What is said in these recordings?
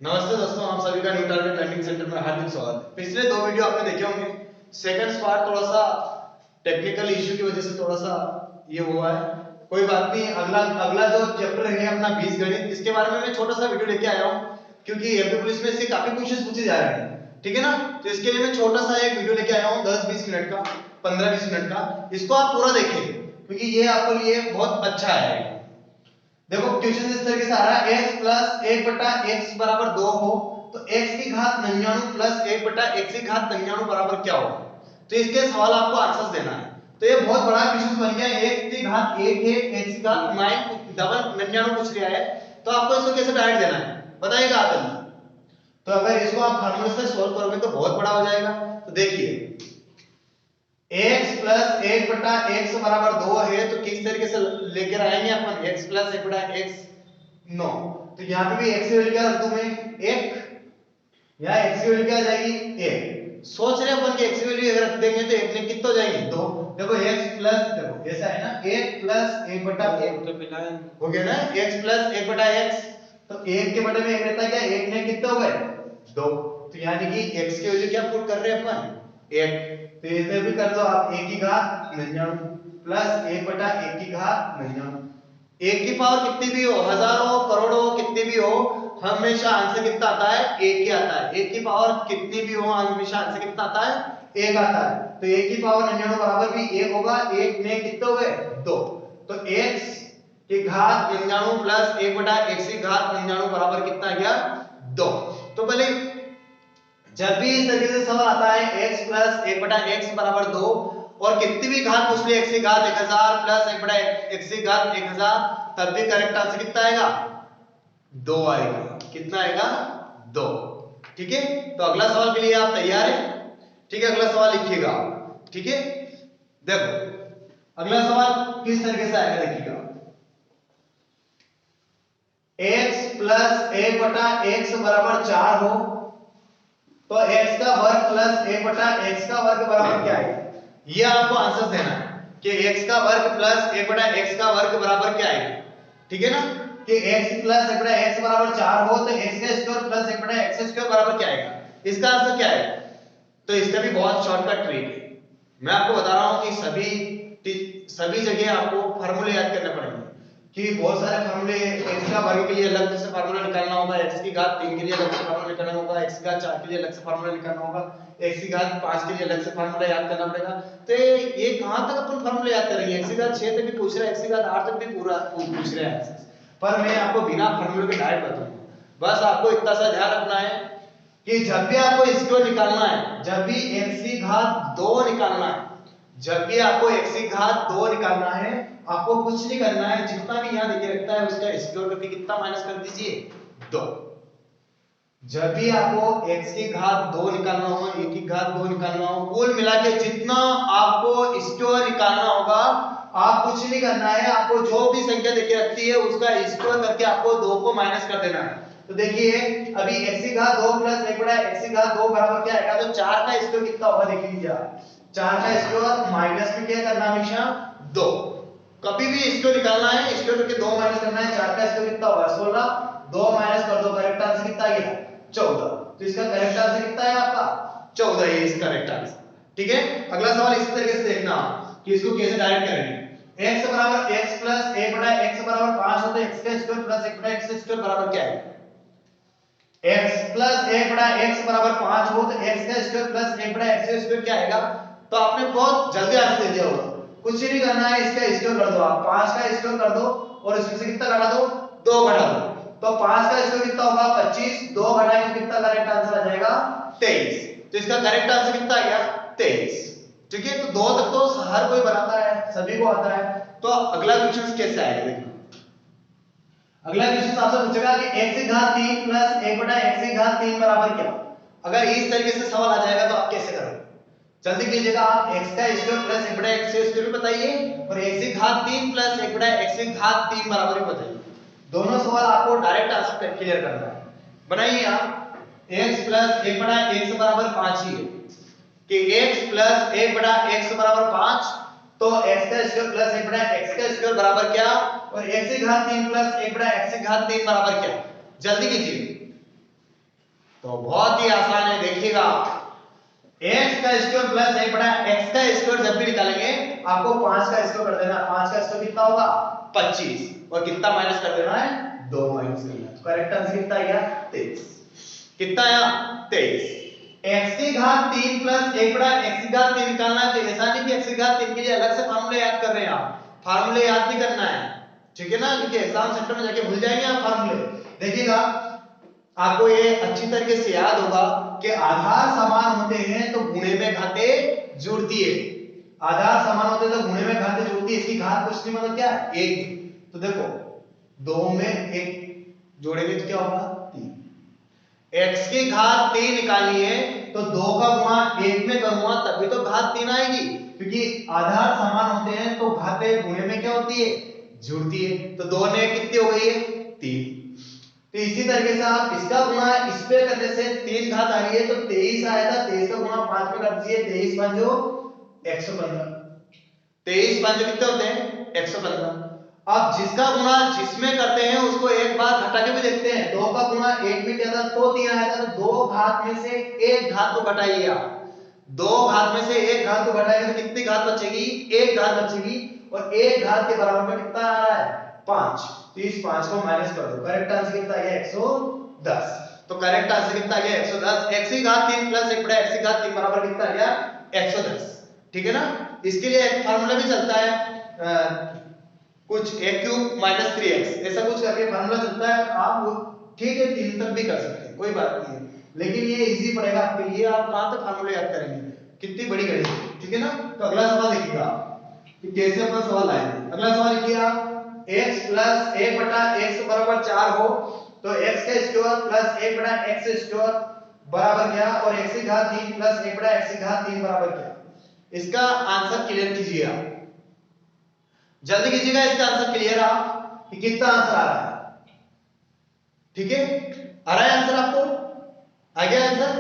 नमस्ते दोस्तों, आप सभी का न्यू टारगेट लर्निंग सेंटर में हार्दिक स्वागत है। पिछले दो वीडियो आपने देखे होंगे। सेकंड पार्ट थोड़ा सा टेक्निकल इश्यू की वजह से थोड़ा सा ये हुआ है, कोई बात नहीं। अगला अगला जो चैप्टर है अपना बीजगणित, इसके बारे में मैं छोटा सा वीडियो लेके आया हूँ क्योंकि एमपी पुलिस में से काफी क्वेश्चंस पूछे जा रहे हैं, ठीक है ना। तो इसके लिए मैं छोटा सा एक वीडियो लेके आया हूँ 10-20 मिनट का, 15-20 मिनट का। इसको आप पूरा देखिए क्योंकि ये आपके लिए बहुत अच्छा है। देखो क्वेश्चन इस तरीके से आ रहा है, x प्लस 1 बटा x बराबर 2 हो तो x की घात 99 प्लस 1 बटा x की घात 99 बराबर क्या होगा। तो इसके सवाल आपको आंसर्स देना है। तो ये बहुत बड़ा क्वेश्चन बन गया। x की घात 1 है, x की घात 99 पूछ लिया है, तो आपको इसको कैसे डायरेक्ट देना है बताइएगा आप जल्दी। तो अगर इसको आप फार्मूला से सॉल्व करोगे तो बहुत बड़ा हो जाएगा। तो देखिए x प्लस 1 बटा x बराबर 2 है, तो किस तरीके से लेकर आएंगे अपन x प्लस 1 बटा x 9। तो यहाँ पे भी x की वैल्यू क्या रख दूं मैं 1, यहाँ x की वैल्यू क्या आ जाएगी 1। सोच रहे अपन कि x की वैल्यू अगर रख देंगे तो 1 ने कितना हो जाएंगे 2। देखो x प्लस, देखो ऐसा है ना 1 प्लस 1 बटा 1 तो मिला है, हो गया ना x प्लस 1 बटा x। तो 1 के बटे में 1 रहता है क्या, 1 ने कितना हो गए 2। तो यानी कि x की वैल्यू क्या पुट कर रहे हैं अपन 1। तो इसे भी कर दो आप 1 की घात 99 प्लस 1 बटा 1 की घात 99। 1 की पावर कितनी भी हो, हजारों करोड़ों कितनी भी हो, हमेशा आंसर कितना आता है 1 ही आता है। 1 की पावर कितनी भी हो हमेशा आंसर कितना आता है 1 आता है। तो 1 की पावर 99 बराबर भी 1 होगा। 1 में कितने हो गए 2। तो x की घात 99 प्लस 1 बटा x की घात 99 बराबर कितना आ गया 2। तो पहले जब भी इस तरीके से सवाल आता है x प्लस 1 बटा x बराबर 2 और कितनी भी घात पूछ ले x की घात 1000 प्लस 1 बटा x की घात 1000, तब भी करेक्ट आंसर कितना आएगा 2 आएगा। कितना आएगा 2, ठीक है। तो अगला सवाल के लिए आप तैयार हैं, ठीक है। अगला सवाल लिखिएगा, ठीक है। देखो अगला सवाल किस तरीके से आएगा देखिएगा, x प्लस 1 बटा x बराबर 4 हो तो x का वर्ग प्लस 1 बटा x का वर्ग बराबर क्या है। ये आपको आंसर देना है कि x का वर्ग प्लस 1 बटा x का वर्ग बराबर क्या है, ठीक है ना। कि x प्लस 1 बटा x बराबर 4 हो तो x का स्क्वायर प्लस 1 बटा x स्क्वायर बराबर क्या आएगा। इसका आंसर क्या है। तो इसका भी बहुत शॉर्टकट ट्रिक है। मैं आपको बता रहा हूं कि सभी जगह आपको फार्मूले याद करने पड़ेंगे कि बहुत सारे फार्मूले, x का वर्ग के लिए अलग से फार्मूला निकालना होगा, x की घात 3 के लिए अलग से फार्मूला निकालना होगा, x की घात 4 के लिए अलग से फार्मूला निकालना होगा, x की घात 5 के लिए अलग से फार्मूला याद करना पड़ेगा। तो ये कहां तक अपन फार्मूला याद करेंगे, x की घात 6 तक भी पूछ रहा है, x की घात 8 तक भी पूरा पूछ रहा है। पर मैं आपको बिना फार्मूले के डायरेक्ट बताऊंगा। बस आपको इतना सा ध्यान रखना है कि जब भी आपको इसको निकालना है, जब भी x की घात 2 निकालना है, जब भी आपको x की घात 2 निकालना है, आपको कुछ नहीं करना है, जितना भी यहां देखे रखता है उसका स्क्वायर करके कितना माइनस कर दीजिए 2। जब भी आपको x की घात 2 निकालना हो, a की घात 2 निकालना हो, कुल मिला के जितना आपको स्क्वायर निकालना होगा, आप कुछ नहीं करना है, आपको जो भी संख्या देखे रखती है उसका स्क्वायर करके आपको 2 को माइनस कर देना है। तो देखिए अभी x की घात 2 प्लस 1 बटा x की घात 2 बराबर क्या आएगा। तो 4 का स्क्वायर कितना होगा देख लीजिए आप, 4 का स्क्वायर माइनस में क्या करना हमेशा 2। कभी भी स्क्वायर निकालना है, स्क्वायर करके 2 माइनस करना है। 4 का स्क्वायर कितना होगा 16, 2 माइनस कर दो, करेक्ट आंसर कितना आ गया 14। तो इसका करेक्ट आंसर कितना है आपका 14, ये इसका करेक्ट आंसर, ठीक है। अगला सवाल इसी तरीके से देखना कि इसको कैसे डायरेक्ट करेंगे। x बराबर x प्लस 1 बटा x बराबर 5 हो तो x का स्क्वायर प्लस 1 बटा x स्क्वायर बराबर क्या है। x प्लस 1 बटा x बराबर 5 हो तो x का स्क्वायर प्लस 1 बटा x स्क्वायर क्या आएगा। तो आपने बहुत जल्दी आंसर दे दिया होगा, कुछ ही नहीं करना है, इसका स्क्वायर कर दो आप, 5 का स्क्वायर कर दो और इसमें से कितना घटा दो 2 घटा दो। तो 5 का स्क्वायर कितना होगा 25, 2 घटाएंगे तो कितना करेक्ट आंसर आ जाएगा 23। तो इसका करेक्ट आंसर कितना आ गया 23, ठीक है। तो 2 तक तो हर कोई बनाता है, सभी को आता है। तो अगला क्वेश्चन कैसे आएगा देखो। अगला क्वेश्चन आपसे पूछेगा कि x की घात 3 प्लस 1 बटा x की घात 3 बराबर क्या। अगर इस तरीके से सवाल आ जाएगा तो आप कैसे करोगे, जल्दी कीजिएगा आप। x का स्क्वायर प्लस 1 बटा x स्क्वायर भी बताइए और x की घात 3 प्लस 1 बटा x की घात 3 बराबर भी बताइए। दोनों सवाल आपको डायरेक्ट आंसर क्लियर करना है। बनाइए आप, x प्लस 1 बटा x बराबर 5 ही है कि x प्लस 1 बटा x बराबर 5, तो x का स्क्वायर प्लस 1 बटा x का स्क्वायर बराबर क्या, और x की घात 3 प्लस 1 बटा x की घात 3 बराबर क्या। जल्दी कीजिए, तो बहुत ही आसान है, देखिएगा x का स्क्वायर प्लस 1 बटा x का स्क्वायर जब भी निकालेंगे आपको 5 का स्क्वायर कर देना। 5 का स्क्वायर कितना होगा 25 और कितना माइनस कर देना है 2 माइनस करना है। तो करेक्ट आंसर कितना आ गया 23। कितना आया 23। x की घात 3 प्लस 1 बटा x की घात 3 निकालना है। तो ऐसा नहीं कि x की घात 3 के लिए अलग से फार्मूला याद कर रहे हैं आप, फार्मूले याद नहीं करना है, ठीक है ना, क्योंकि एग्जाम सेंटर में जाके भूल जाएंगे आप फार्मूले। देखिएगा आपको ये अच्छी तरीके से याद होगा कि आधार समान होते हैं तो गुणे में घातें जुड़ती है। आधार समान होते हैं तो गुणे में घातें जुड़ती है। इसकी घात कुछ नहीं मतलब क्या है 1। तो देखो 2 में 1 जोड़ेंगे तो क्या होगा 3। x की घात 3 निकाली है तो 2 का गुणा 1 में करूंगा तभी तो घात 3 आएगी, क्योंकि आधार समान होते हैं तो घातें गुणे में क्या होती है जुड़ती है। तो 2 ने कितनी हो गई है 3। तो इसी तरीके से आप इसका गुणा इस पे करने से 3 घात आ रही है तो 23 आया था। 23 का गुणा 5 पे कर दीजिए, 23 पंजो 115। 23 पंजो कितने होते हैं 115। अब जिसका गुणा जिसमें करते हैं उसको एक बार घटा के भी देखते हैं। 2 का गुणा 1 में किया था तो 3 आया था। तो 2 घात में से 1 घात को घटाइए आप। 2 घात में से 1 घात को घटाएंगे तो कितनी घात बचेगी 1 घात बचेगी और 1 घात के बराबर में कितना आ रहा है 5। तो इस 5 को माइनस कर दो। करेक्ट आंसर कितना आ गया 110। तो करेक्ट आंसर कितना आ गया 110। x की घात 3 प्लस 1 बटा x की घात 3 बराबर कितना आ गया 110। ठीक है ना। इसके लिए एक फार्मूला भी चलता है कुछ a क्यूब माइनस 3x ऐसा कुछ करके फार्मूला चलता है। आप ठीक है 3 तक भी कर सकते हैं, कोई बात नहीं है, लेकिन ये इजी पड़ेगा आपके लिए। आप कहां तक फार्मूला याद करेंगे, कितनी बड़ी गणित, ठीक है ना। तो अगला सवाल देखिएगा कि कैसे अपन सवाल लाएंगे। अगला सवाल लिखिए आप x प्लस 1 बटा x बराबर 4 हो तो x का स्क्वायर प्लस 1 बटा x स्क्वायर बराबर क्या, और x की घात 3 प्लस 1 बटा x की घात 3 बराबर क्या। इसका आंसर क्लियर कीजिए आप, जल्दी कीजिएगा। इसका आंसर क्लियर आप कि कितना आंसर आ रहा है, ठीक है। आ रहा है आंसर आपको, आ गया आंसर।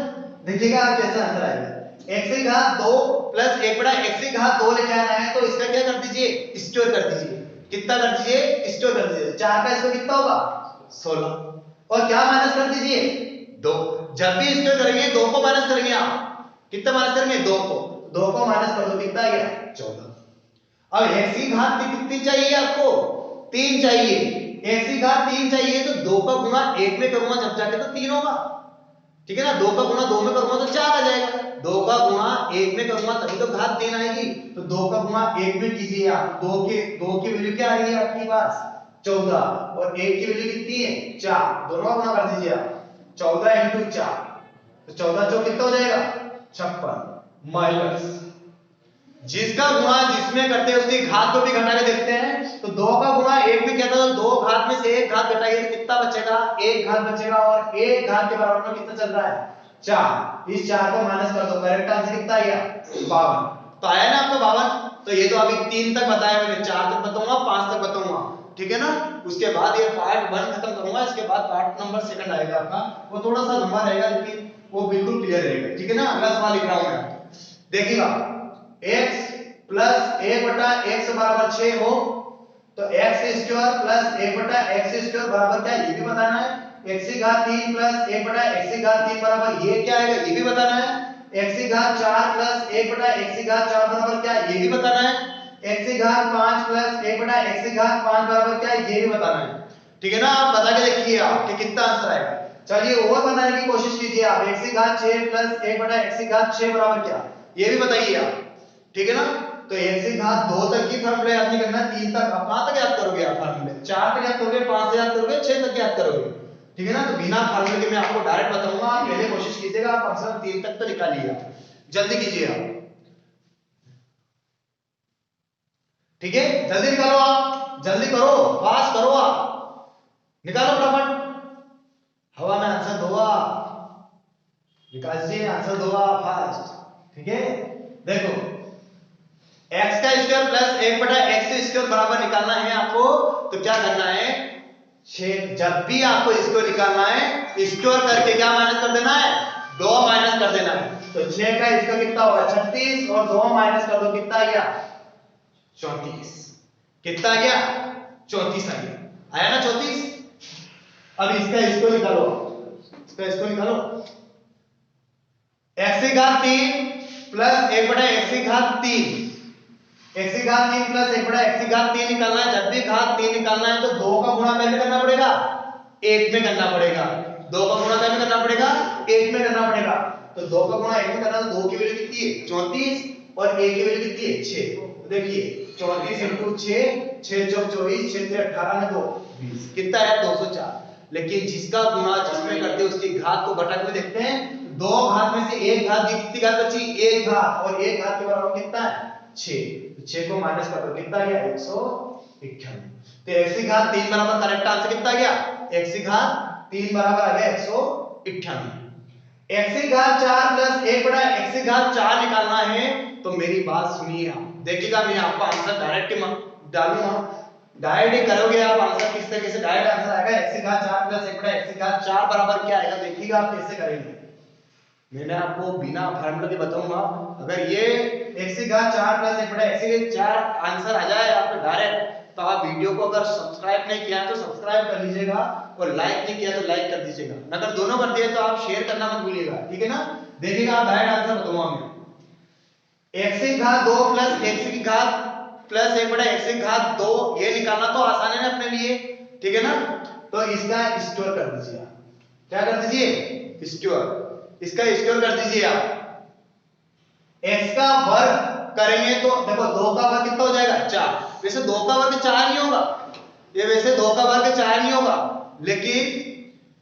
देखिएगा आप कैसा आंसर आएगा। x की घात 2 प्लस 1 बटा x की घात 2 लेके आना है तो इसका क्या कर दीजिए स्क्वायर कर दीजिए। कितना कर दीजिए स्क्वायर कर दीजिए। 4 का स्क्वायर कितना होगा 16 और क्या माइनस कर दीजिए 2। जब भी स्क्वायर करेंगे 2 को माइनस करेंगे आप। कितना माइनस करेंगे 2 को, 2 को माइनस कर दो कितना आ गया 14। अब x की घात कितनी चाहिए आपको 3 चाहिए। x की घात 3 चाहिए तो 2 का गुणा 1 में करूंगा जब जाके तो 3 होगा, ठीक है ना। 2 का गुणा 2 में करूंगा तो 4 आ जाएगा। 2 का गुणा 1 में करूंगा तभी तो घात 3 आएगी। तो 2 का गुणा 1 में कीजिए आप। 2 की वैल्यू क्या आ रही है आपके पास 14 और 1 की वैल्यू कितनी है 4। दोनों का गुणा कर दीजिए आप 14 into 4 तो 14 चौक कितना हो जाएगा 56 माइनस जिसका गुणा जिसमें करते हैं उसकी घात को भी घटा के देखते हैं। तो 2 का गुणा 1 में किया था तो 2 घात में से 1 घात घटाइए तो कितना बचेगा 1 घात बचेगा और 1 घात के बराबर में कितना चल रहा है 4। इस 4 को माइनस कर दो। करेक्ट आंसर कितना आया 52। तो आया ना आपका 52। तो ये तो अभी 3 तक बताया मैंने, 4 तक बताऊंगा 5 तक बताऊंगा, ठीक है ना। उसके बाद ये पार्ट 1 खत्म करूंगा, इसके बाद पार्ट नंबर 2 आएगा आपका, वो थोड़ा सा लंबा रहेगा लेकिन वो बिल्कुल क्लियर रहेगा, ठीक है ना। अगला सवाल लिख रहा हूं मैं, देखिएगा x प्लस 1 बटा x बराबर 6 हो तो x स्क्वायर प्लस 1 बटा x स्क्वायर बराबर क्या ये भी बताना है। x की घात 3 प्लस 1 बटा x की घात 3 बराबर ये क्या आएगा ये भी बताना है। x की घात 4 प्लस 1 बटा x की घात 4 बराबर क्या ये भी बताना है। x की घात 5 प्लस 1 बटा x की घात 5 बराबर क्या ये भी बताना है, ठीक है ना। आप बता के देखिए आप कि कितना आंसर आएगा। चलिए और बनाने की कोशिश कीजिए आप। x की घात 6 प्लस 1 बटा x की घात 6 बराबर क्या ये भी बताइए आप, ठीक है ना। तो x की घात 2 तक की फार्मूला याद नहीं करना, 3 तक आप कहां तक याद करोगे आप फार्मूले, 4 तक याद करोगे, 5 तक याद करोगे, 6 तक याद करोगे, ठीक है ना। तो बिना फार्मूले के मैं आपको डायरेक्ट बताऊंगा, आप पहले कोशिश कीजिएगा आप आंसर 3 तक तो निकालिए आप, जल्दी कीजिए आप, ठीक है। जल्दी निकालो आप, जल्दी करो, फास्ट करो आप, निकालो फटाफट। हवा में आंसर दो आप, विकास जी आंसर दो आप फास्ट, ठीक है। देखो x का स्क्वायर प्लस 1 बटा x स्क्वायर बराबर निकालना है आपको, तो क्या करना है 6। जब भी आपको इसको निकालना है स्क्वायर करके क्या माइनस कर देना है 2 माइनस कर देना है। तो 6 का स्क्वायर कितना होगा 36 और 2 माइनस कर दो कितना आ गया 34। कितना आ गया 34 आ गया, आया ना 34। अब इसका स्क्वायर निकालो इसको निकालो। x की घात 3 प्लस 1 बटा x की घात 3, x की घात 3 प्लस 1 बटा x की घात 3 निकालना है। जब भी घात 3 निकालना है तो 2 का गुणा पहले करना पड़ेगा, 1 में करना पड़ेगा। 2 का गुणा पहले करना पड़ेगा, 1 में करना पड़ेगा। तो 2 का गुणा 1 में करना तो 2 की वैल्यू कितनी है 34 और 1 की वैल्यू कितनी है 6। तो देखिए 34 × 6, 6 चौक 24, 6 से 18 में 2 20, कितना है 204। लेकिन जिसका गुणा जिसमें करते हैं उसकी घात को घटा के देखते हैं। दो घात में से एक घात की कितनी घात बची, एक घात, और एक घात के बराबर कितना है 6। तो 6 को माइनस कर दो, कितना गया 198। तो x की घात 3 बराबर करेक्ट आंसर कितना गया, x की घात 3 बराबर आ गया 198। x की घात 4 प्लस 1 बटा x की घात 4 निकालना है। तो मेरी बात सुनिए आप, देखिएगा मैं आपको आंसर डायरेक्ट डालूंगा, डायरेक्ट ही करोगे आप आंसर। किस तरीके से डायरेक्ट आंसर आएगा, x की घात 4 प्लस 1 बटा x की घात 4 बराबर क्या आएगा, देखिएगा आप कैसे करेंगे। मैंने आपको बिना फार्मूला के बताऊंगा। अगर ये x की घात 4 प्लस 1 बटा x की घात 4 आंसर आ जाए आपको डायरेक्ट, तो आप वीडियो को अगर सब्सक्राइब नहीं किया है तो सब्सक्राइब कर लीजिएगा, और लाइक नहीं किया तो लाइक कर दीजिएगा। अगर दोनों कर दिए तो आप शेयर करना मत भूलिएगा, ठीक है ना। देखिएगा आप डायरेक्ट आंसर बताऊंगा मैं। x की घात 2 प्लस x की घात प्लस 1 बटा x की घात 2, ये निकालना तो आसान है ना अपने लिए, ठीक है ना। तो इसका स्क्वायर कर दीजिए आप, क्या कर दीजिए स्क्वायर, इसका स्क्वायर कर दीजिए आप। x का वर्ग करेंगे तो देखो 2 का वर्ग कितना हो जाएगा 4। वैसे 2 का वर्ग 4 नहीं होगा, ये वैसे 2 का वर्ग 4 नहीं होगा, लेकिन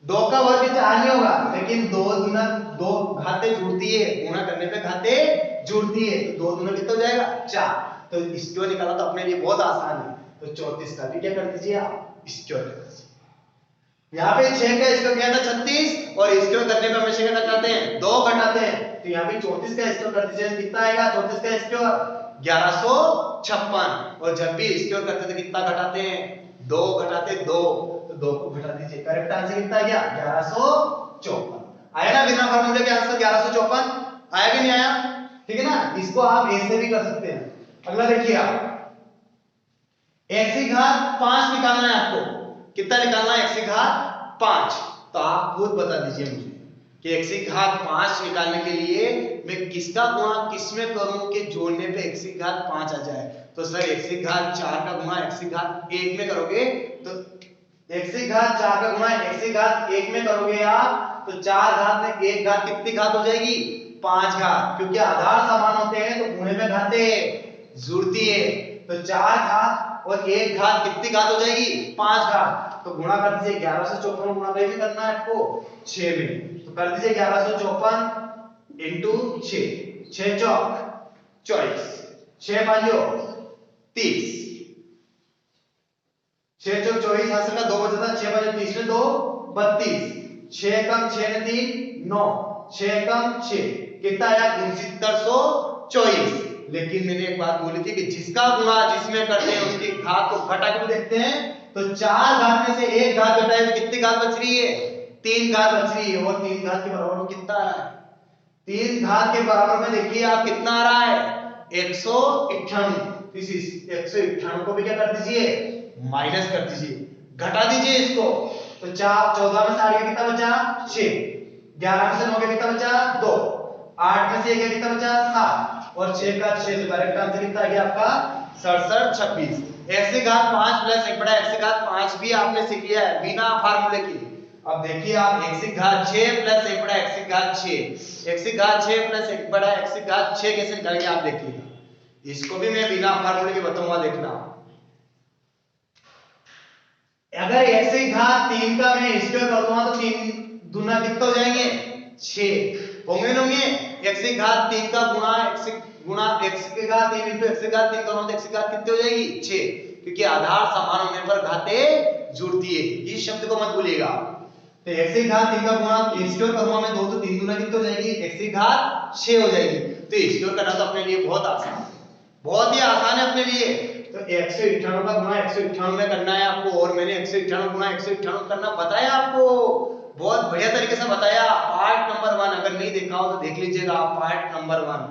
2 का वर्ग 4 नहीं होगा, लेकिन 2 गुना 2 घातें जुड़ती है, गुणा करने पे घातें जुड़ती है, तो 2 गुना कितना हो जाएगा 4। तो स्क्वायर निकालना तो अपने लिए बहुत आसान है। तो 34 का भी क्या कर दीजिए आप स्क्वायर कर दीजिए। यहाँ पे 6 का स्क्वायर क्या था 36, और स्क्वायर करने पे हमेशा क्या घटाते हैं 2 घटाते हैं। तो यहाँ पे 34 का स्क्वायर कर दीजिए, कितना आएगा 34 का स्क्वायर 1156, और जब भी स्क्वायर करते तो कितना घटाते हैं 2 घटाते 2, तो 2 को घटा दीजिए। करेक्ट आंसर कितना आ गया 1154। आया ना बिना फार्मूले के आंसर 1154, आया कि नहीं आया, ठीक है ना। इसको आप ऐसे भी कर सकते हैं। अगला देखिए आप, x की घात 5 निकालना है आपको, कितना निकालना है x की घात 5। तो आप खुद बता दीजिए मुझे कि x की घात 5 निकालने के लिए मैं किसका गुणा किसमें करूं कि जोड़ने पे x की घात 5 आ जाए। तो सर x की घात 4 का गुणा x की घात 1 में करोगे, तो x की घात 4 का गुणा x की घात 1 में करोगे आप, तो 4 घात में 1 घात कितनी घात हो जाएगी 5 घात, क्योंकि आधार समान होते हैं तो गुणे में घातें जुड़ती है। तो 4 घात और 1 घात कितनी घात हो जाएगी 5 घात। तो गुणा कर दीजिए 1154 गुणा भी करना है आपको 6 में, तो कर दीजिए 1154 इंटू 6, 6 चौक 24, 6 पांचों 30, 6 चौक 24, आंसर का 2 बचा था, 6 पांचों 30 में 2 32, 6 कम 6 ने 3 9, 6 कम 6 कितना आया 6924। लेकिन मैंने एक बात बोली थी कि जिसका गुणा जिसमें करते हैं उसकी घात को घटा के देखते हैं। तो 4 घात में से 1 घात घटाए तो कितनी घात बच रही है 3 घात बच रही है, और 3 घात के बराबर में कितना आ रहा है 3 घात के बराबर में देखिए आप कितना आ रहा है 198। इस 198 को भी क्या कर दीजिए माइनस कर दीजिए, घटा दीजिए इसको। तो 14 में से 8 कितना बचा 6, 11 में से 9 कितना बचा 2, 8 में से 1 कितना बचा 7, और 6 का 6, तो करेक्ट आंसर कितना आ गया आपका 67 26। x की घात 5 प्लस 1 बटा x की घात 5 भी आपने सीख लिया है बिना फार्मूले के। अब देखिए आप x की घात 6 प्लस 1 बटा x की घात 6, x की घात 6 प्लस 1 बटा x की घात 6 कैसे निकालेंगे आप देखिएगा। इसको भी मैं बिना फार्मूले के बताऊंगा, देखना। अगर x की घात 3 का मैं स्क्वायर कर दूंगा तो 3 दूना कितना हो जाएंगे 6 होंगे। x की घात 3 का गुणा x की घात 3 into x की घात 3 करूंगा तो x की घात कितनी हो जाएगी 6, क्योंकि आधार समान होने पर घातें जुड़ती है, इस शब्द को मत भूलिएगा। तो x की घात 3 का गुणा स्क्वायर करूंगा मैं 2, तो 3 दूना कितनी हो जाएगी x की घात 6 हो जाएगी। तो स्क्वायर करना तो अपने लिए बहुत आसान, बहुत ही आसान है अपने लिए। तो 198 का गुणा 198 में करना है आपको, और मैंने 198 गुणा 198 करना बताया आपको, बहुत बढ़िया तरीके से बताया। पार्ट नंबर 1 अगर नहीं देखा हो तो देख लीजिएगा आप, पार्ट नंबर 1,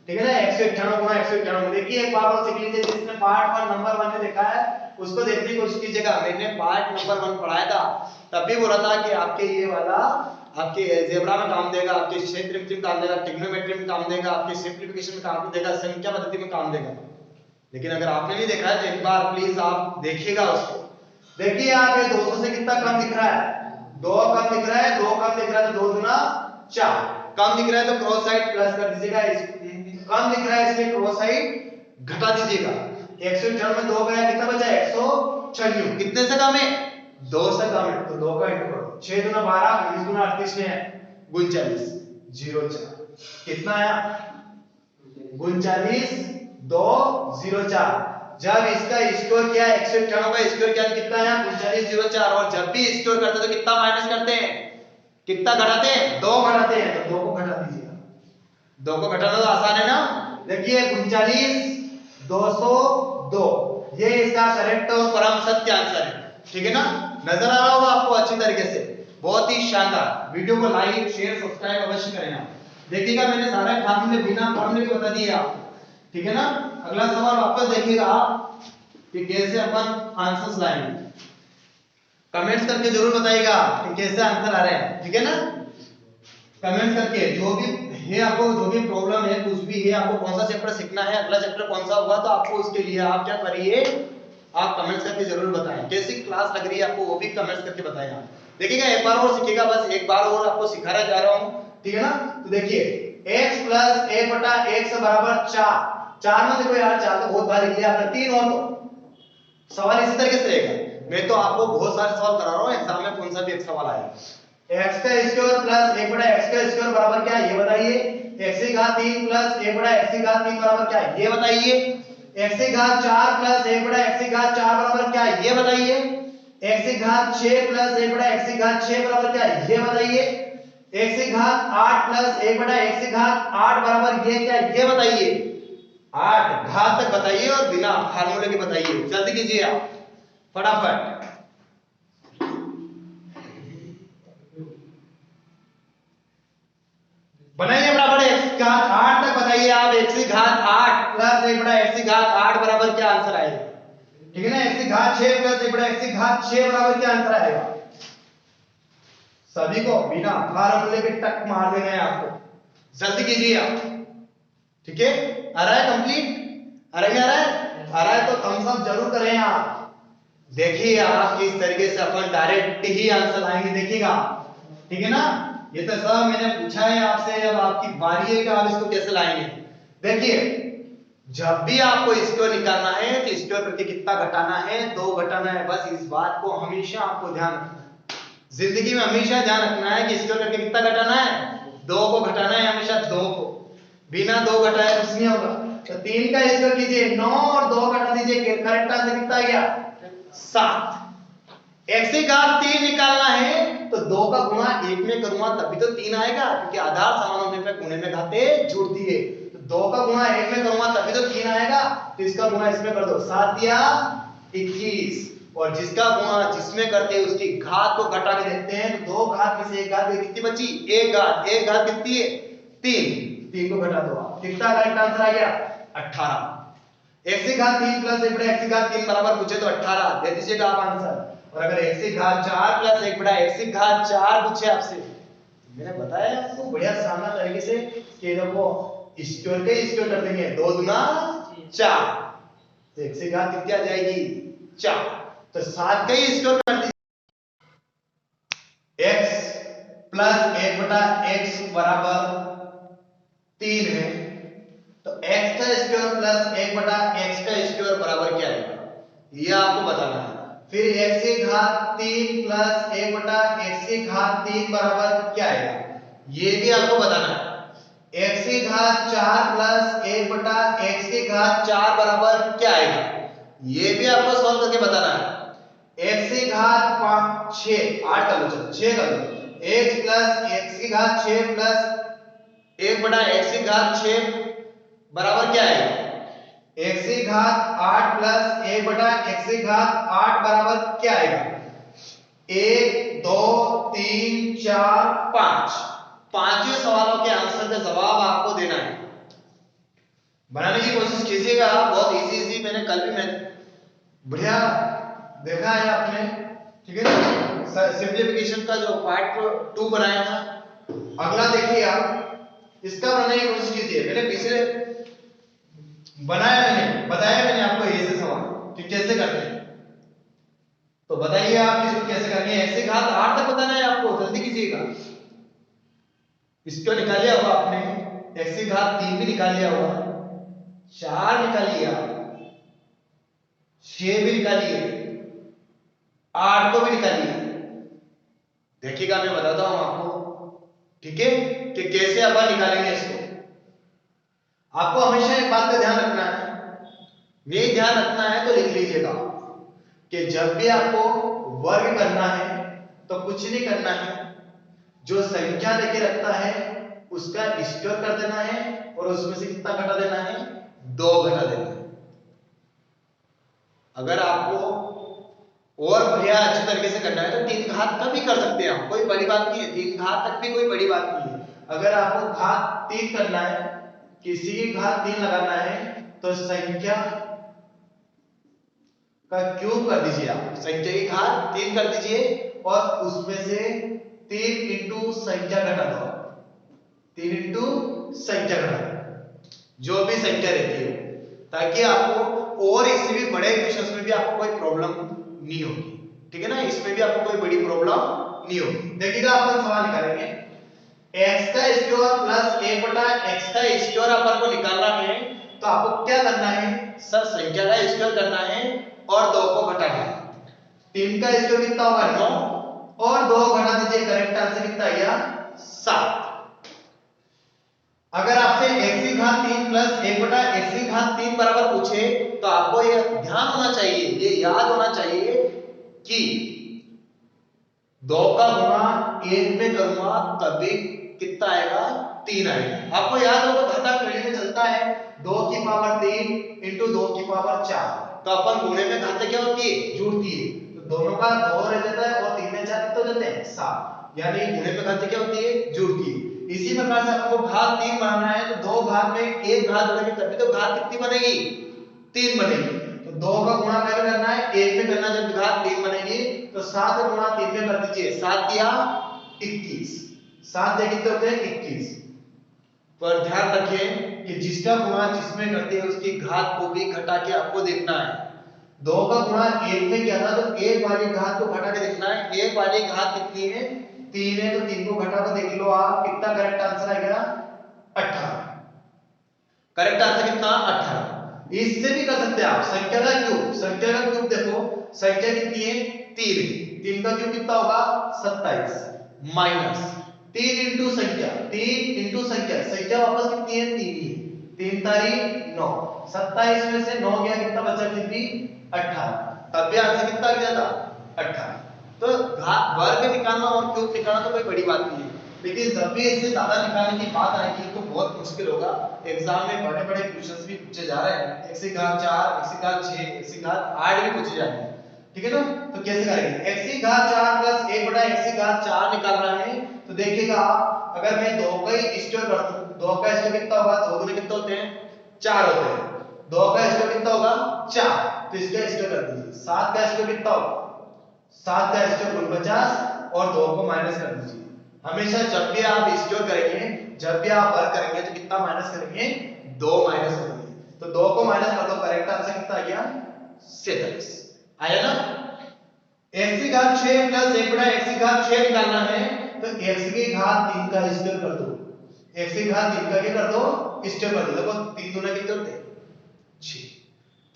ठीक है ना। 198 गुणा 198 देखिए एक बार और सीख लीजिए, जिसने पार्ट 1 नंबर 1 में देखा है उसको देखने की कोशिश कीजिएगा। मैंने पार्ट नंबर 1 पढ़ाया था, तब भी बोला था कि आपके ये वाला आपके अलजेब्रा में काम देगा, आपके क्षेत्र में काम देगा, ट्रिग्नोमेट्री में काम देगा, आपके सिंपलीफिकेशन में काम देगा, संख्या पद्धति में काम देगा। लेकिन अगर आपने नहीं देखा है तो एक बार प्लीज आप देखिएगा उसको। देखिए आप ये 200 से कितना कम दिख रहा है, 2 कम दिख रहा है, 2 कम दिख रहा है तो 2 गुना 4 कम दिख रहा है तो क्रॉस साइड प्लस कर दीजिएगा, कम दिख रहा है इसलिए क्रॉस साइड घटा दीजिएगा। 194 में 2 गया, कितना बचा 196, कितने से कम है 2 से कम है तो 2 का इंटू करो, 6 दूना 12, 20 दूना 38 में है 39, 04 कितना आया 39 2 04। जब इसका स्क्वायर किया 191 का स्क्वायर किया तो कितना आया 3904। और जब भी स्क्वायर करते तो कितना माइनस करते हैं, कितना घटाते हैं 2 घटाते हैं, तो 2 को घटा दीजिएगा। 2 को घटाना तो आसान है ना। देखिए 39 202 ये इसका करेक्ट और परम सत्य आंसर है, ठीक है ना। नजर आ रहा होगा आपको अच्छी तरीके से, बहुत ही शानदार। वीडियो को लाइक शेयर सब्सक्राइब अवश्य करें आप। देखिएगा मैंने सारे फॉर्मूले बिना फॉर्मूले के बता दिए आपको, ठीक है ना। अगला सवाल वापस देखिएगा आप कि कैसे अपन आंसर्स लाएंगे। कमेंट्स करके जरूर बताइएगा कि कैसे आंसर आ रहे हैं, ठीक है ना। कमेंट्स करके जो भी है आपको, जो भी प्रॉब्लम है, कुछ भी है, आपको कौन सा चैप्टर सीखना है, अगला चैप्टर कौन सा होगा, तो आपको उसके लिए आप क्या करिए, आप कमेंट्स करके जरूर बताएं। कैसी क्लास लग रही है आपको वो भी कमेंट्स करके बताएं आप। देखिएगा एक बार और सीखिएगा, बस एक बार और आपको सिखाना जा रहा हूं, ठीक है ना। तो देखिए x प्लस 1 बटा x बराबर 4। 4 में देखो यार 4 तो बहुत बार लिख लिया आपने, 3 और तो सवाल इसी तरीके से रहेगा। मैं तो आपको बहुत सारे सवाल करा रहा हूं, एग्जाम में कौन सा भी एक सवाल आया। x का स्क्वायर प्लस 1 बटा x का स्क्वायर बराबर क्या है ये बताइए। x की घात 3 प्लस 1 बटा x की घात 3 बराबर क्या है ये बताइए। x की घात 4 प्लस 1 बटा x की घात 4 बराबर क्या है ये बताइए। x की घात 6 प्लस 1 बटा x की घात 6 बराबर क्या है ये बताइए। x की घात 8 प्लस 1 बटा x की घात 8 बराबर ये क्या है ये बताइए। 8 घात तक बताइए और बिना फार्मूले के बताइए, जल्दी कीजिए आप फटाफट। बनाइए फटाफट, x की घात 8 तक बताइए आप। x की घात 8 प्लस 1 बटा x की घात 8 बराबर क्या आंसर आएगा, ठीक है ना। x की घात 6 प्लस 1 बटा x की घात 6 बराबर क्या आंसर आएगा। सभी को बिना फार्मूले के टक मार देना है आपको, जल्दी कीजिए आप, ठीक है। आ रहा है कंप्लीट, आ रहा है तो थम्स अप जरूर करें आप। देखिए आप किस तरीके से अपन डायरेक्ट ही आंसर लाएंगे, देखिएगा, ठीक है ना। ये तो सब मैंने पूछा है आपसे, अब आपकी बारी है कि आप इसको कैसे लाएंगे। देखिए जब भी आपको स्क्वायर निकालना है तो स्क्वायर करके कितना घटाना है 2 घटाना है, बस इस बात को हमेशा आपको ध्यान रखना है। जिंदगी में हमेशा ध्यान रखना है कि स्क्वायर करके कितना घटाना है 2 को घटाना है, हमेशा 2 को, बिना 2 घटाए कुछ नहीं होगा। तो 3 का स्क्वायर कीजिए 9 और 2 घटा दीजिए, करेक्ट आंसर कितना आ गया 7। x की घात 3 निकालना है तो 2 का गुणा 1 में करूंगा तभी तो 3 आएगा, क्योंकि आधार समान होने पे गुणे में घाते जुड़ती है। तो 2 का गुणा 1 में करूंगा तभी तो 3 आएगा, तो इसका गुणा इसमें कर दो, 7 या 21। और जिसका गुणा जिसमें करते हैं उसकी घात को घटा के देखते हैं तो 2 घात में से 1 घात कितनी बची, 1 घात, 1 घात कितनी है 3 को घटा दो आप, कितना करेक्ट आंसर आ गया 18। x की घात 3 प्लस 1 बटा x की घात 3 बराबर पूछे तो 18 दे दीजिएगा आप आंसर। और अगर x की घात 4 प्लस 1 बटा x की घात 4 पूछे आपसे, मैंने बताया आपको बढ़िया शानदार तरीके से कि देखो स्क्वायर के स्क्वायर कर देंगे, 2 दूना 4, तो x की घात कितनी आ जाएगी 4, तो 7 का ही स्क्वायर कर दीजिए। x प्लस 1 बटा x बराबर 3 है, तो x का स्क्वायर प्लस 1 बटा x का स्क्वायर बराबर क्या आएगा ये आपको बताना है। फिर x की घात 3 प्लस 1 बटा x की घात 3 बराबर क्या आएगा ये भी आपको बताना है। x की घात 4 प्लस 1 बटा x की घात 4 बराबर क्या आएगा ये भी आपको सॉल्व करके बताना है। x की घात 5 6 8 कर लो, चलो 6 कर लो, x प्लस x की घात 6 प्लस 1 बटा x की घात 6 बराबर क्या आएगा, x की घात 8 प्लस 1 बटा x की घात 8 बराबर क्या आएगा 1 2 3 4 5। पांचों सवालों के आंसर का जवाब आपको देना है, बनाने की कोशिश कीजिएगा। बहुत इजी मैंने कल भी मैं बढ़िया देखा है आपने, ठीक है ना, सिंप्लीफिकेशन का जो पार्ट 2 बनाया था। अगला देखिए आप, इसका बनाने की कोशिश कीजिए। मैंने पिछले बताया मैंने आपको ये से सवाल कि कैसे करते हैं, तो बताइए आप इसको कैसे करेंगे। x की घात 8 तक बताना है आपको, जल्दी कीजिएगा। इसको निकाल लिया होगा आपने, x की घात 3 भी निकाल लिया होगा, 4 निकाल लिया, 6 भी निकालिए, 8 को भी निकालिए। देखिएगा मैं बताता हूं आपको, ठीक है, कि कैसे अपन निकालेंगे इसको। आपको हमेशा एक बात का ध्यान रखना है, ये ध्यान रखना है तो लिख लीजिएगा कि जब भी आपको वर्ग करना है तो कुछ नहीं करना है, जो संख्या लेके रखता है उसका स्क्वायर कर देना है और उसमें से कितना घटा देना है, 2 घटा देना है। अगर आपको और बढ़िया अच्छे तरीके से करना है तो 3 घात का भी कर सकते हैं आप, कोई बड़ी बात नहीं है, 3 घात तक भी कोई बड़ी बात नहीं है। अगर आपको घात 3 करना है, किसी की घात 3 लगाना है तो संख्या का क्यूब कर दीजिए, आप संख्या की घात 3 कर दीजिए और उसमें से 3 इंटू संख्या घटा दो, 3 इंटू संख्या घटा दो, जो भी संख्या रहती है, ताकि आपको और इससे भी बड़े क्वेश्चंस में भी आपको कोई प्रॉब्लम नहीं होगी, ठीक है ना, इसमें भी आपको कोई बड़ी प्रॉब्लम नहीं होगी। देखिएगा अपन सवाल निकालेंगे, x का स्क्वायर प्लस 1 बटा x का स्क्वायर अपन को निकालना है, तो आपको क्या करना है सर, संख्या का स्क्वायर करना है और 2 को घटाना है। 3 का स्क्वायर कितना होगा, 9, और 2 घटा दीजिए, करेक्ट आंसर कितना आ गया, 7। अगर आपसे x की घात 3 प्लस 1 बटा x की घात 3 बराबर पूछे तो आपको ये ध्यान होना चाहिए, ये याद होना चाहिए कि 2 का गुणा 1 में करूंगा तभी कितना आएगा, 3 आएगा। आपको याद होगा घटा करने में चलता है 2 की पावर 3 इंटू 2 की पावर 4, तो अपन गुणे में घात क्या होती है, जुड़ती है, तो दोनों का 2 रह जाता है और 3 में 4 कितने हो जाते हैं, 7, यानी गुणे में घात क्या होती है, जुड़ती है। इसी प्रकार से आपको घात 3 बनाना है तो 2 घात में 1 घात जोड़ेंगे तभी तो घात कितनी बनेगी, 3 बनेगी। तो 2 का गुणा कैसे करना है, 1 में करना, जब घात 3 बनेगी तो 7 गुणा 3 में कर दीजिए, 7 दिया 21, 7 दे कितने होते हैं, 21। पर ध्यान रखें कि जिसका गुणा जिसमें करते हैं उसकी घात को भी घटा के आपको देखना है। 2 का गुणा 1 में किया था तो 1 वाली घात को घटा के देखना है, 1 वाली घात कितनी है, 3 है, तो 3 को घटा कर देख लो आप, कितना करेक्ट आंसर आएगा, 18। करेक्ट आंसर कितना, 18। इससे भी कर सकते हैं आप संख्या का क्यूब, संख्या का क्यूब देखो, संख्या कितनी है, 3 है, 3 का क्यूब कितना होगा, 27 माइनस 3 इंटू संख्या, 3 इंटू संख्या, संख्या वापस कितनी है, 3 ही, 3 तारीख 9, 27 में से 9 गया, कितना बचा फिर भी 18, तब भी आंसर कितना आ गया था, 18। तो वर्ग निकालना और क्यूब निकालना तो कोई बड़ी बात नहीं है, लेकिन जब भी इससे ज्यादा निकालने की बात आएगी तो बहुत मुश्किल होगा। एग्जाम में बड़े बड़े क्वेश्चंस भी पूछे जा रहे हैं, x की घात 4, x की घात 6, x की घात 8 भी पूछे जा रहे हैं, ठीक है ना। तो कैसे करेंगे, x की घात 4 प्लस 1 बटा x की घात 4 निकालना है, तो देखिएगा आप, अगर मैं 2 का ही स्क्वायर कर दूं, 2 का स्क्वायर कितना होगा, 2 गुने कितने होते हैं, 4 होते हैं, 2 का स्क्वायर कितना होगा, 4, तो इसका स्क्वायर कर दीजिए। 7 का स्क्वायर कितना होगा, 7 का स्क्वायर 49 और 2 को माइनस कर दीजिए। हमेशा जब भी आप स्क्वायर करेंगे, जब भी आप वर्ग करेंगे तो कितना माइनस करेंगे, 2 माइनस करेंगे, तो 2 को माइनस कर दो, करेक्ट आंसर कितना आ गया, 47 आया ना। x की घात 6 प्लस 1 बटा x की घात 6 निकालना है, तो x की घात 3 का स्क्वायर कर दो, x की घात 3 का क्या कर दो, स्क्वायर कर दो। देखो 3 दूना कितने होते हैं, 6,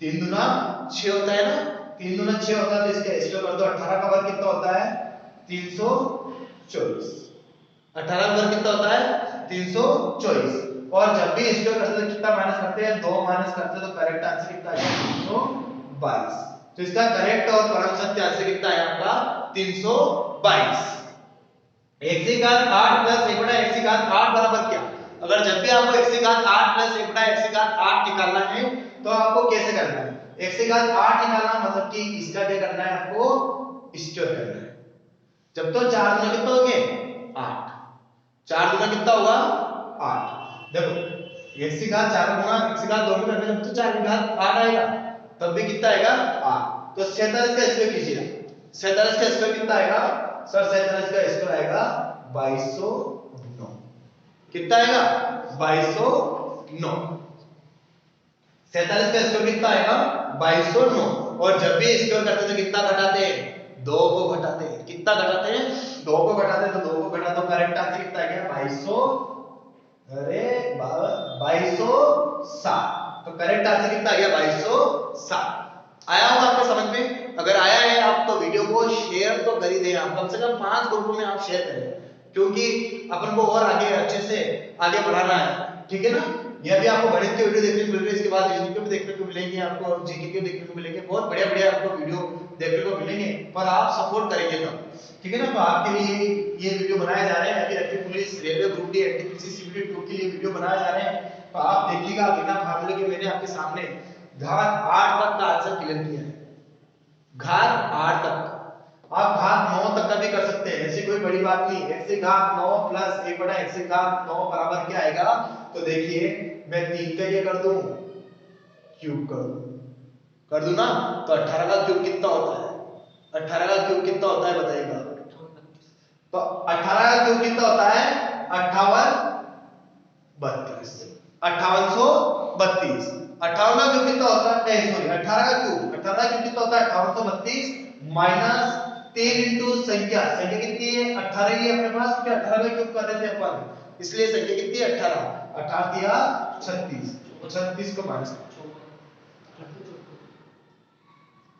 3 दूना 6 होता है ना, 3 दूना 6 होता है, तो इसका स्क्वायर कर दो। 18 का वर्ग कितना होता है, 324, 18 का वर्ग कितना होता है, 324, और जब भी स्क्वायर करते हैं कितना माइनस करते हैं, 2 माइनस करते हैं, तो करेक्ट आंसर कितना आएगा, 322। तो इसका करेक्ट और परम सत्य आंसर कितना है आपका, 322। x की घात 8 प्लस 1 बटा x की घात 8 बराबर क्या, अगर जब भी आपको x की घात 8 प्लस 1 बटा x की घात 8 निकालना है तो आपको कैसे करना है, x की घात 8 निकालना मतलब कि इसका क्या करना है, आपको स्क्वायर करना है। जब तो 4 गुना कितना हो गए, 8, 4 गुना कितना होगा, 8। देखो x की घात 4 गुना x की घात 2 में करने जब तो 4 की घात 8 आएगा, तब भी कितना आएगा, 8। तो 47 का स्क्वायर कीजिए। 47 का स्क्वायर कितना आएगा सर? 47 का स्क्वायर आएगा 2209। कितना आएगा? 2209। 47 का स्क्वायर कितना आएगा? 2209। और जब भी स्क्वायर करते हैं तो कितना घटाते हैं? 2 को घटाते हैं। कितना घटाते हैं? 2 को घटाते हैं। तो 2 को घटा तो करेक्ट आंसर कितना आ गया? 2207। तो करेक्ट आंसर कितना आ गया? 2207। आया होगा आपके समझ में? अगर आया है आप तो वीडियो को शेयर तो कर ही दें। आप कम से कम 5 ग्रुपों में आप शेयर करें, क्योंकि अपन को और आगे अच्छे से आगे बढ़ाना है। ठीक है ना? ये अभी आपको गणित के वीडियो देखने को मिल रहे हैं, इसके बाद रीजनिंग के भी देखने को मिलेंगे, आपको जीके के देखने को मिलेंगे, बहुत बढ़िया बढ़िया आपको वीडियो देखने को मिलेंगे, पर आप सपोर्ट करेंगे तब। ठीक है ना? तो आपके लिए ये वीडियो बनाए जा रहे हैं। अभी रखी police, railway group D, NTPC, CBT 2 के लिए वीडियो बनाए जा रहे हैं। तो आप देखिएगा बिना फार्मूले के मैंने आपके सामने घात 8 तक का आंसर क्लियर किया है। घात 8 तक। आप घात 9 तक का भी कर सकते हैं, ऐसी कोई बड़ी बात नहीं। x से घात 9 प्लस 1 बटा x से घात 9 बराबर क्या आएगा? तो देखिए मैं 3 का ये कर दूं, क्यूब कर दूं ना, तो 18 का क्यूब कितना होता है? 18 का क्यूब कितना होता है बताइएगा? तो 18 का क्यूब कितना होता है? 5832। 5832। 58 का क्यूब कितना होता है? सॉरी 18 का क्यूब कितना होता है? 5832 माइनस 3 इंटू संख्या कितनी है? 18 ही है अपने पास, क्योंकि 18 का क्यूब कर रहे थे अपन, इसलिए संख्या कितनी है? 18। 18 दिया 36, 36 को माइनस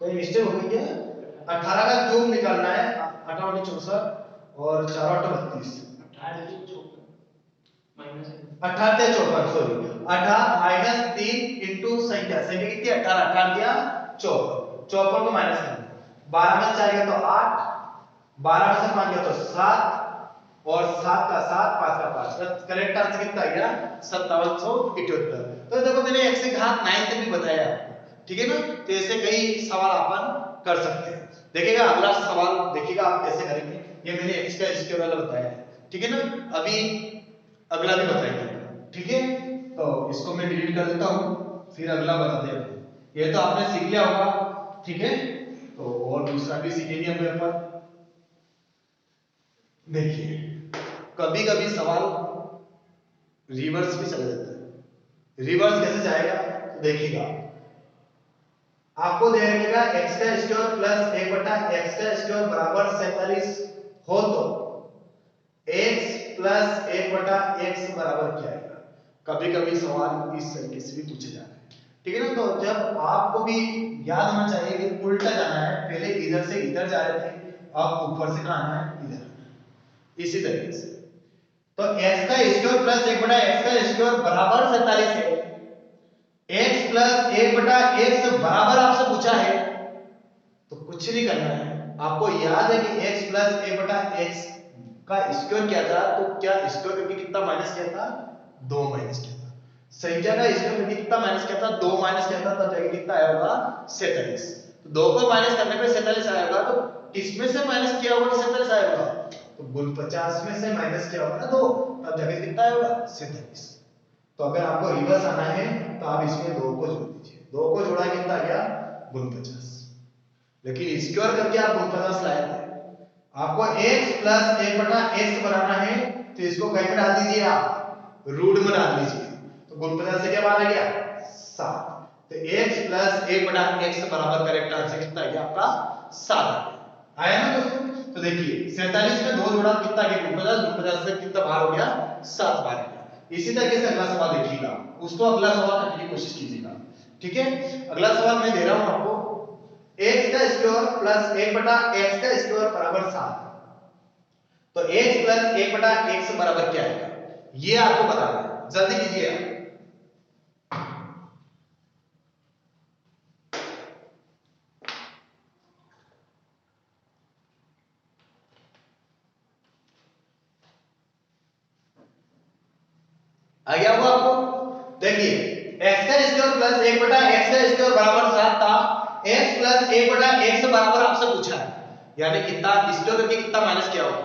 तो मिस्टेक हो गई है। 18 का क्यूब निकालना है, 8 8 64 और 4 8 32, 18 सॉरी 18 माइनस 3 इंटू संख्या कितनी है? 18। 18 दिया 54, 54 को माइनस करना, 12 में से 4 गया तो 8, 12 में से 5 गया तो 7, और 7 का 7, 5 का 5। तो करेक्ट आंसर कितना आ गया? 5778। तो देखो मैंने x से घात 9 तक भी बताया आपको। ठीक है ना? तो ऐसे कई सवाल अपन कर सकते हैं। देखिएगा अगला सवाल, देखिएगा आप कैसे करेंगे। ये मैंने x का स्क्वायर वाला बताया है। ठीक है ना? अभी अगला भी बताएंगे। ठीक है? तो इसको मैं डिलीट कर देता हूं, फिर अगला बताते हैं। ये तो आपने सीख लिया होगा। ठीक है? तो और दूसरा भी सीखेंगे हम यहाँ पर। देखिए कभी कभी सवाल रिवर्स भी चला जाता है। रिवर्स कैसे जाएगा? देखिएगा आपको दे रखेगा x का स्क्वायर प्लस 1 बटा x का स्क्वायर बराबर 47 हो तो x प्लस 1 बटा x बराबर क्या आएगा? कभी कभी सवाल इस तरीके से भी पूछे जाते हैं। ठीक है ना? तो जब आपको भी याद होना चाहिए कि उल्टा जाना है, पहले इधर से इधर जा रहे थे, अब ऊपर से कहां आना है? इधर। इसी तरीके से तो x का स्क्वायर प्लस 1 बटा x का स्क्वायर बराबर 47 है। x प्लस 1 बटा x बराबर आपसे पूछा है, तो कुछ नहीं करना है। आपको याद है कि x प्लस 1 बटा x का स्क्वायर क्या था? तो क्या स्क्वायर करके कितना माइनस किया था? 2 माइनस किया था। संख्या का स्क्वायर करके कितना माइनस किया था? 2 माइनस किया था, तब जाके कितना आया होगा? 47। तो 2 को माइनस करने पे 47 आया होगा। तो किसमें से माइनस किया होगा? 47 आया होगा। तो 49 में से माइनस किया होगा ना 2, तब जाके कितना आया होगा? 47। तो अगर आपको रिवर्स आना है तो आप इसमें 2 को जोड़ दीजिए। 2 को जोड़ा कितना आ गया? 49। लेकिन स्क्वायर करके आप 49 लाए थे। आपको x प्लस 1 बटा x बनाना है, तो इसको कहीं पे डाल दीजिए? आप रूट में डाल दीजिए। तो 49 से क्या मान आ गया? 7। तो x प्लस 1 बटा x बराबर करेक्ट आंसर कितना आ गया आपका? 7 आया ना दोस्तों? तो देखिए 47 में 2 जोड़ा कितना गया? 49 से कितना बाहर हो गया? 7 बाहर गया। इसी तरीके से अगला सवाल देखिएगा, उसको अगला सवाल करने की कोशिश कीजिएगा। ठीक है? अगला सवाल मैं दे रहा हूं आपको, x का स्क्वायर प्लस 1 बटा x का स्क्वायर बराबर 7। तो x प्लस 1 बटा x बराबर क्या आएगा? ये आपको बताना है, जल्दी कीजिए आप। आ गया होगा आपको? देखिए x का स्क्वायर प्लस 1 बटा x का स्क्वायर बराबर 7 था। x प्लस 1 बटा x बराबर आपसे पूछा है, यानी कितना स्क्वायर करके कितना माइनस किया होगा?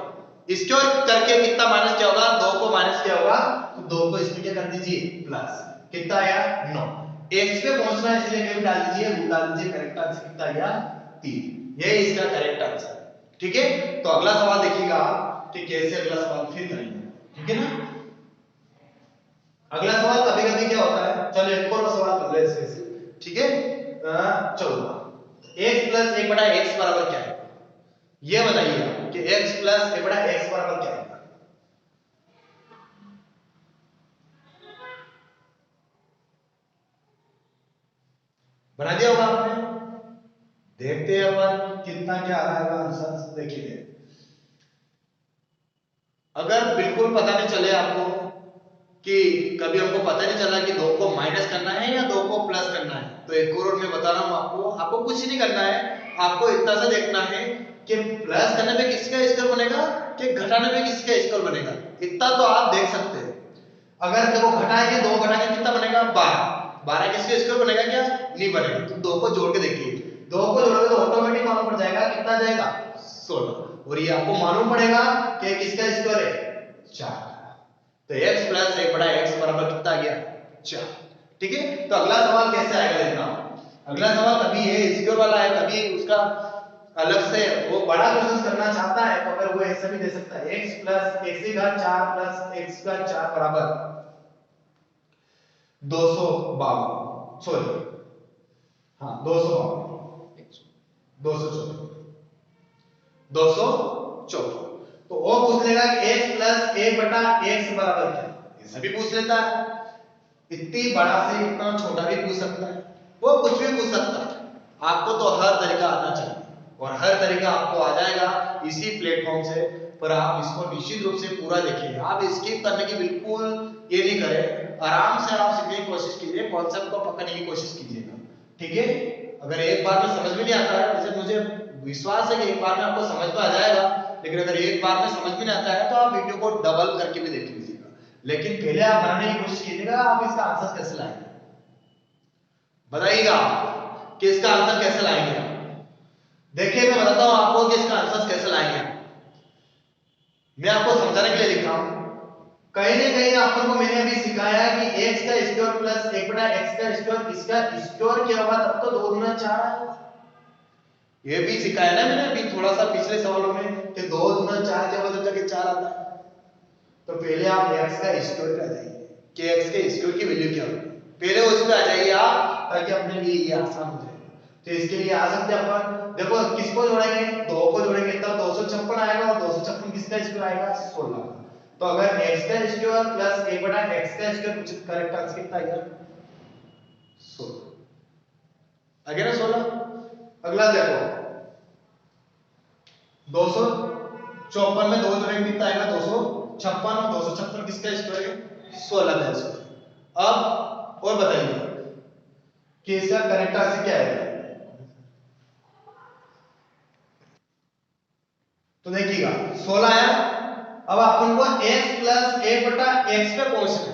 स्क्वायर करके कितना माइनस किया होगा? 2 को माइनस किया होगा। तो 2 को इसमें क्या कर दीजिए? प्लस। कितना आया? 9। x पे पहुंचना है इसलिए कहीं डाल दीजिए, रूट डाल दीजिए। करेक्ट आंसर कितना आया? 3। यही इसका करेक्ट आंसर है। ठीक है, तो अगला सवाल देखिएगा कि कैसे अगला सवाल फिर करेंगे। ठीक है ना, अगला सवाल कभी कभी क्या होता है, चलो एक और सवाल कर ले ऐसे। ठीक है, चलो x प्लस 1 बटा x बराबर क्या है, ये बताइए कि x प्लस 1 बटा x बराबर क्या है। बना दिया होगा आपने, देखते हैं अपन कितना क्या आ रहा है आंसर। देखिए, अगर बिल्कुल पता नहीं चले आपको कि कभी हमको पता नहीं चला कि 2 को माइनस करना है या 2 को प्लस करना है, तो एक और मैं बता रहा हूं आपको कुछ नहीं करना है। आपको इतना सा देखना है कि प्लस करने पे किसका स्क्वायर बनेगा कि घटाने पे किसका स्क्वायर बनेगा, इतना तो आप देख सकते हैं। अगर देखो घटाएंगे, 2 घटाएंगे कितना बनेगा 12, 12 किसका स्क्वायर बनेगा क्या, नहीं बनेगा। तो 2 को जोड़ के देखिए, 2 को जोड़ोगे तो ऑटोमेटिक मालूम पड़ जाएगा कितना जाएगा 16, और ये आपको मालूम पड़ेगा कि किसका स्क्वायर है 4। तो x प्लस 1 बटा x बराबर कितना आ गया 4। ठीक है, तो अगला सवाल कैसे आएगा देखना। अगला सवाल कभी ये स्क्वायर वाला है, कभी उसका अलग से वो बड़ा क्वेश्चन करना चाहता है, तो अगर वो ऐसे भी दे सकता है x प्लस x की घात 4 प्लस x की घात 4 बराबर 252, सॉरी हाँ 224, तो वो पूछ लेगा कि x प्लस 1 बटा x बराबर क्या है, ऐसा भी पूछ लेता है। इतनी बड़ा से इतना छोटा भी पूछ सकता है, वो कुछ भी पूछ सकता है। आपको तो हर तरीका आना चाहिए, और हर तरीका आपको आ जाएगा इसी प्लेटफॉर्म से। पर आप इसको निश्चित रूप से पूरा देखिए, आप स्किप करने की बिल्कुल ये नहीं करें, आराम से आप सीखने की कोशिश कीजिए, कॉन्सेप्ट को पकड़ने की कोशिश कीजिएगा। ठीक है, अगर एक बार में समझ में नहीं आता है, वैसे मुझे विश्वास है कि एक बार में आपको समझ में आ जाएगा, लेकिन अगर एक बार में समझ में नहीं आता है तो आप वीडियो को डबल करके भी देख लीजिएगा। लेकिन पहले आप बनाने की कोशिश कीजिएगा आप इसका आंसर कैसे लाएंगे, बताइएगा कि इसका आंसर कैसे लाएंगे। देखिए मैं बताता हूं आपको कि इसका आंसर कैसे लाएंगे। मैं आपको समझाने के लिए लिख रहा हूं, कहीं ना कहीं आपको मैंने अभी सिखाया कि x का स्क्वायर प्लस 1 बटा x का स्क्वायर, इसका स्क्वायर क्या होगा तब तो 2 गुना 4 आएगा। ये भी सिखाया ना मैंने अभी थोड़ा सा पिछले सवालों में कि 2 गुना 4 क्या होगा तब जाके 4 आता है। तो पहले आप x का स्क्वायर पे आ जाइए कि x के स्क्वायर की वैल्यू क्या होगी, पहले उस पे आ जाइए आप, ताकि अपने लिए ये आसान हो जाए। तो इसके लिए आ सकते हैं अपन, देखो किसको जोड़ेंगे, 2 को जोड़ेंगे तब 256 आएगा, और 256 किसका स्क्वायर आएगा 16। तो अगर x का स्क्वायर प्लस 1 बटा x का स्क्वायर पूछे तो करेक्ट आंसर कितना आएगा 16 आ गया ना 16। अगला देखो 254 में 2 जोड़ेंगे कितना आएगा 256, और 256 किसका स्क्वायर है 16 का स्क्वायर। अब और बताइए कि इसका करेक्ट आंसर क्या है। तो देखिएगा 16 आया। अब अपन को x प्लस 1 बटा x पे पहुंचना है,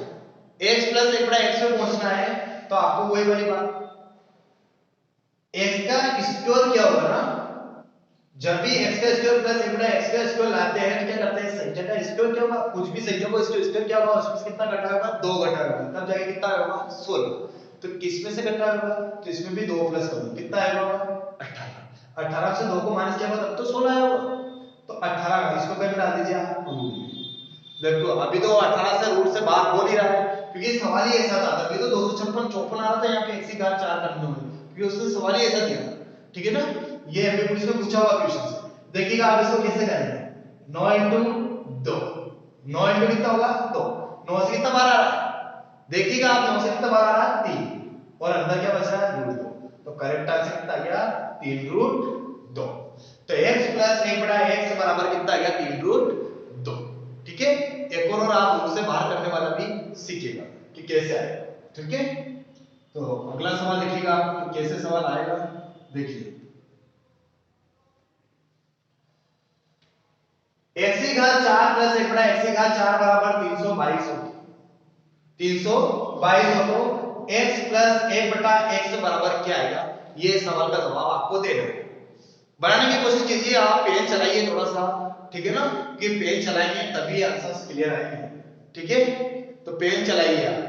x प्लस 1 बटा x पे पहुंचना है, तो आपको वही वाली बात, x का स्क्वायर क्या होगा ना, जब भी x का स्क्वायर प्लस 1 बटा x का स्क्वायर लाते हैं तो क्या करते हैं, संख्या का स्क्वायर क्या होगा, कुछ भी संख्या को इसका स्क्वायर क्या होगा, उसमें कितना घटा होगा 2 घटा होगा, तब जाके कितना होगा 16। तो किस में से घटा होगा, तो इसमें भी 2 प्लस करो कितना आएगा 18, 18 से 2 को माइनस किया होगा तब तो 16 आएगा। तो 18 का इसको कहीं डाल दीजिए आप रूट में। देखो अभी तो 18 से रूट से बाहर हो नहीं रहा है, क्योंकि सवाल ही ऐसा था, तभी तो 256 54 आ रहा था यहाँ पे x की घात 4 करने में, क्योंकि उसने सवाल ही ऐसा दिया था। ठीक है ना, ये एमपी पुलिस में पूछा हुआ क्वेश्चन से। देखिएगा आप इसको कैसे करेंगे, 9 into 2, 9 into कितना होगा 2, 9 से कितना बाहर आ रहा है, देखिएगा आप 9 से कितना बाहर आ रहा है 3, और अंदर क्या बच रहा है रूट 2। तो करेक्ट आंसर कितना आ गया 3 रूट 2। तो x प्लस 1 बटा x बराबर कितना आ गया 3 रूट 2। ठीक है, एक और आप रूट से बाहर करने वाला भी सीखिएगा कि कैसे आएगा। ठीक है, तो अगला सवाल देखिएगा कि कैसे सवाल आएगा। देखिए x की घात 4 प्लस 1 बटा x की घात 4 बराबर 322 होगी, 322 हो तो x प्लस 1 बटा x बराबर क्या आएगा, ये सवाल का जवाब आपको देना है। बनाने की कोशिश कीजिए, आप पेन चलाइए थोड़ा सा, ठीक है ना, कि पेन चलाएंगे तभी आंसर्स क्लियर आएंगे। ठीक है, तो पेन चलाइए आप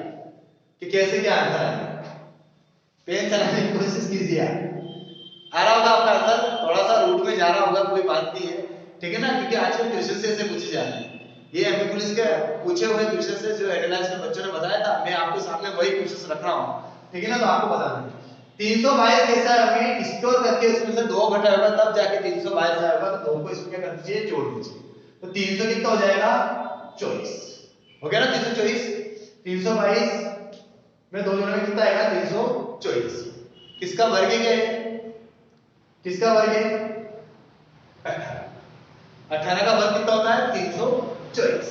कि कैसे क्या आंसर आएगा, पेन चलाने की कोशिश कीजिए आप। आ रहा होगा आपका आंसर, थोड़ा सा रूट में जा रहा होगा, कोई बात नहीं है, ठीक है ना, क्योंकि आजकल क्वेश्चन से ऐसे पूछे जा रहे हैं। ये एमपी पुलिस के पूछे हुए क्वेश्चन से जो एनालाइज में बच्चों ने बताया था, मैं आपके सामने वही क्वेश्चन रख रहा हूँ, ठीक है ना। तो आपको बता दें 322 कैसा है, हमें स्टोर करके इसमें से 2 घटा होगा तब जाके 322 आएगा, तो 2 को इसमें क्या कर दीजिए, जोड़ दीजिए, तो 300 कितना हो जाएगा 24, हो गया ना 324। 322 में 2 जोड़ने में कितना आएगा 324। किसका वर्ग है, किसका वर्ग है 18 का वर्ग कितना होता है 324।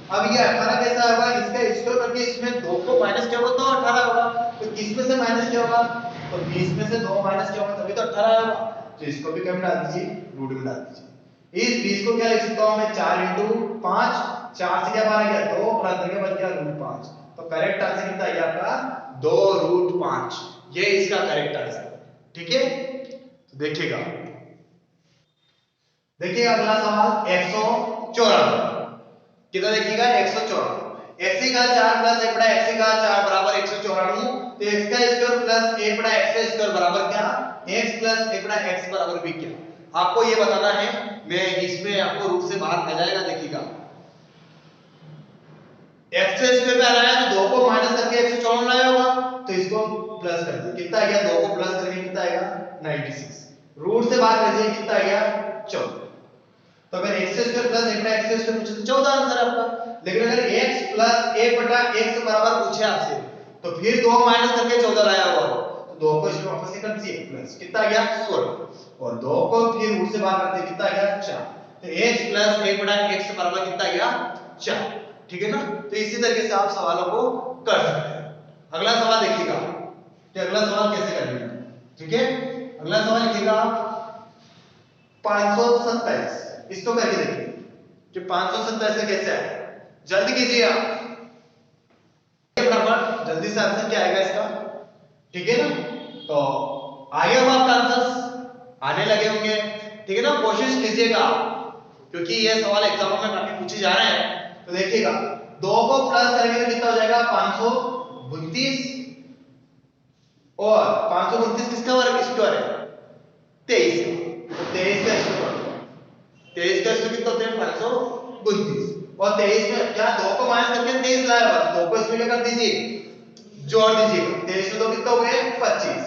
अब ये 18 कैसा होगा, इसका स्क्वायर करके इसमें 2 को माइनस किया होगा तो 18 होगा, तो किस में से माइनस किया होगा, तो 20 में से 2 माइनस किया होगा तभी तो 18 होगा, तो इसको भी कम डाल दीजिए, रूट में डाल दीजिए। इस 20 को क्या लिख सकता हूं मैं 4 × 5, 4 से क्या बाहर गया 2 प्लस करके बच गया √5, तो करेक्ट आंसर कितना आएगा आपका 2√5, ये इसका करेक्ट आंसर, ठीक है। तो देखिएगा, देखिए अगला सवाल 194, कितना देखिएगा 194, x का 4 प्लस 1 बटा x का 4 बराबर 194, तो x का स्क्वायर प्लस 1 बटा x का स्क्वायर बराबर क्या, x प्लस 1 बटा x बराबर भी क्या, आपको ये बताना है। मैं इसमें आपको रूट से बाहर आ जाएगा, देखिएगा x का स्क्वायर में आ रहा है तो 2 को माइनस करके 194 लाया होगा, तो इसको प्लस कर दो, कितना आ गया 2 को प्लस करके कितना आएगा 96, रूट से बाहर कर दिए कितना आ गया 14, तो अगर x स्क्वायर प्लस 1 बटा x स्क्वायर पूछे तो 14 आंसर आपका। लेकिन अगर x प्लस 1 बटा x बराबर पूछे आपसे तो फिर 2 माइनस करके 14 लाया हुआ, तो 2 को इसमें वापस से कर दीजिए प्लस, कितना आ गया 16, और 2 को फिर रूट से बाहर कर दिए कितना आ गया 4, तो x प्लस 1 बटा x बराबर कितना आ गया 4, ठीक है ना। तो इसी तरीके से आप सवालों को कर सकते हैं। अगला सवाल देखिएगा कि अगला सवाल कैसे करेंगे, ठीक है। अगला सवाल लिखिएगा 527, इसको करके देखिए कि 527 कैसे है, जल्दी कीजिए आप, फटाफट जल्दी से आंसर क्या आएगा इसका, ठीक है ना। तो आ गया होगा आपका आंसर, आने लगे होंगे, ठीक है ना, कोशिश कीजिएगा क्योंकि ये सवाल एग्जाम में काफी पूछे जा रहे हैं। तो देखिएगा 2 को प्लस करेंगे तो कितना हो जाएगा 532, और 532 किसका वर्ग स्क्वायर है 23 का, तो 23 का स्क्वायर, 23 का स्क्वायर कितना होता है 532, और 23 में क्या 2 को माइनस करके 23 लाया हुआ, 2 को इसमें क्या कर दीजिए जोड़ दीजिए, 23 में 2 कितना हो गए 25,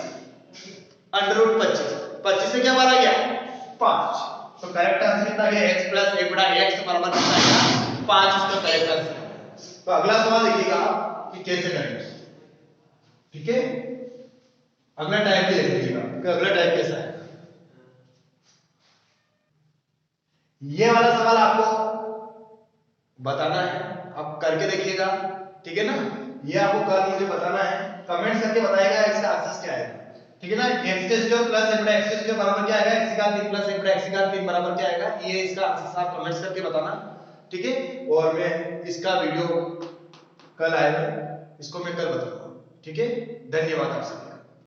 √25, 25 से क्या बाहर आ गया 5, तो करेक्ट आंसर कितना आ गया x प्लस 1 बटा x बराबर कितना आएगा 5, इसका करेक्ट आंसर। तो अगला सवाल देखिएगा कि कैसे करेंगे, ठीक है। अगला टाइप भी देख लीजिएगा कि अगला टाइप कैसा है। ये वाला सवाल आपको बताना है, आप करके देखिएगा, ठीक है ना, ये आपको कल मुझे बताना है, कमेंट्स करके बताइएगा इसका आंसर क्या आएगा, ठीक है ना। x स्क्वायर प्लस 1 बटा x स्क्वायर बराबर क्या आएगा, x का 3 प्लस 1 बटा x का 3 बराबर क्या आएगा, ये इसका आंसर आप कमेंट्स करके बताना, ठीक है। और मैं इसका वीडियो कल आएगा, इसको मैं कल बताऊंगा, ठीक है। धन्यवाद आप सबका।